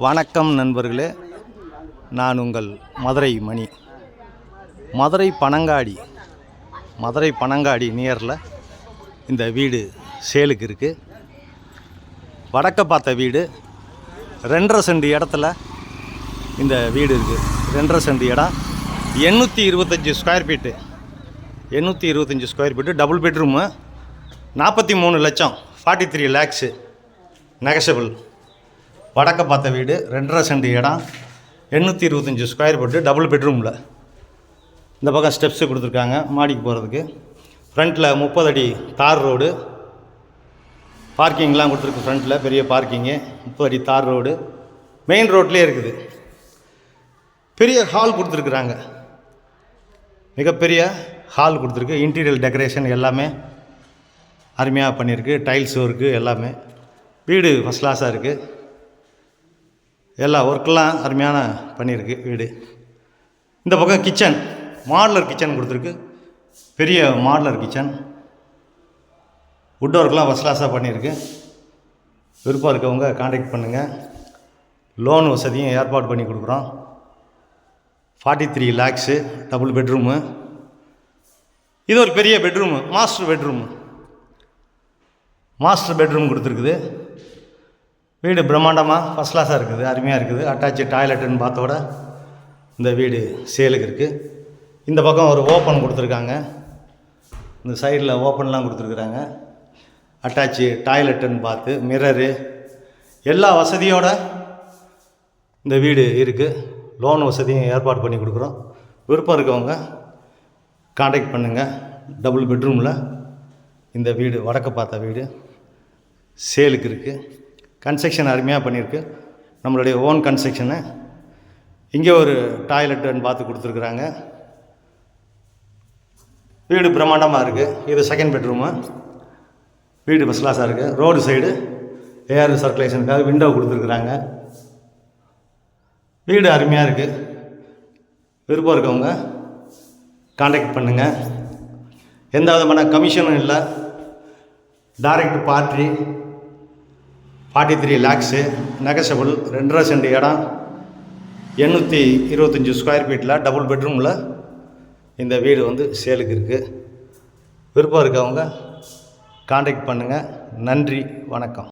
வணக்கம் நண்பர்களே, நான் உங்கள் மதுரை மணி. மதுரை பனங்காடி நியரில் இந்த வீடு சேலுக்கு இருக்குது. வடக்க பார்த்த வீடு 2.5 சென்ட் இடத்துல இந்த வீடு இருக்குது. 2.5 சென்ட் இடம், 825 square feet. 825 square feet, double bedroom, 43 லட்சம், 43 லேக்ஸு நெகஷபிள். வடக்க பார்த்த வீடு, 2.5 சென்ட் இடம், 825 ஸ்கொயர் ஃபீட்டு, டபுள் பெட்ரூமில். இந்த பக்கம் ஸ்டெப்ஸு கொடுத்துருக்காங்க மாடிக்கு போகிறதுக்கு. ஃப்ரண்ட்டில் 30 அடி தார் ரோடு, பார்க்கிங்லாம் கொடுத்துருக்கு. ஃப்ரண்ட்டில் பெரிய பார்க்கிங்கு, 30 அடி தார் ரோடு, மெயின் ரோட்லேயே இருக்குது. பெரிய ஹால் கொடுத்துருக்குறாங்க, மிகப்பெரிய ஹால் கொடுத்துருக்கு. இன்டீரியர் டெக்கரேஷன் எல்லாமே அருமையாக பண்ணியிருக்கு. டைல்ஸ் ஒர்க்கு எல்லாமே. வீடு ஃபஸ்ட் கிளாஸாக இருக்குது. எல்லா ஒர்க்கெலாம் அருமையான பண்ணியிருக்கு வீடு. இந்த பக்கம் கிச்சன், மாடுலர் கிச்சன் கொடுத்துருக்கு. பெரிய மாடுலர் கிச்சன், வுட் ஒர்க்கெலாம் ஃபஸ்ட் கிளாஸாக பண்ணியிருக்கு. விருப்பம் இருக்கவங்க கான்டாக்ட் பண்ணுங்கள். லோன் வசதியும் ஏற்பாடு பண்ணி கொடுக்குறோம். 43 லேக்ஸு, டபுள் பெட்ரூமு. இது ஒரு பெரிய பெட்ரூமு, மாஸ்டர் பெட்ரூம் கொடுத்துருக்குது. வீடு பிரம்மாண்டமாக ஃபஸ்ட் கிளாஸாக இருக்குது, அருமையாக இருக்குது. அட்டாச்சு டாய்லெட்டுன்னு பார்த்தோட இந்த வீடு சேலுக்கு இருக்குது. இந்த பக்கம் ஒரு ஓப்பன் கொடுத்துருக்காங்க, இந்த சைடில் ஓப்பன்லாம் கொடுத்துருக்குறாங்க. அட்டாச்சு டாய்லெட்டுன்னு பார்த்து மிரரு எல்லா வசதியோடு இந்த வீடு இருக்குது. லோன் வசதியும் ஏற்பாடு பண்ணி கொடுக்குறோம். விருப்பம் இருக்கவங்க கான்டாக்ட் பண்ணுங்கள். டபுள் பெட்ரூமில் இந்த வீடு, வடக்க பார்த்த வீடு சேலுக்கு இருக்குது. கன்ஸ்ட்ரக்ஷன் அருமையாக பண்ணியிருக்கு, நம்மளுடைய ஓன் கன்ஸ்ட்ரக்ஷனு. இங்கே ஒரு டாய்லெட்டுன்னு பார்த்து கொடுத்துருக்குறாங்க. வீடு பிரம்மாண்டமாக இருக்குது. இது செகண்ட் பெட்ரூமு. வீடு ஃபஸ்ட் கிளாஸாக இருக்குது. ரோடு சைடு ஏர் சர்க்குலேஷனுக்காக விண்டோ கொடுத்துருக்குறாங்க. வீடு அருமையாக இருக்குது. விருப்பம் இருக்கவங்க கான்டாக்ட் பண்ணுங்கள். எந்த விதமான கமிஷனும் இல்லை. Direct party, 43 lakhs negotiable. 2.5 cent இடம், 825 ஸ்கொயர் ஃபீட்டில் டபுள் பெட்ரூமில் இந்த வீடு வந்து சேலுக்கு இருக்குது. விருப்பம் இருக்கவங்க கான்டாக்ட் பண்ணுங்கள். நன்றி, வணக்கம்.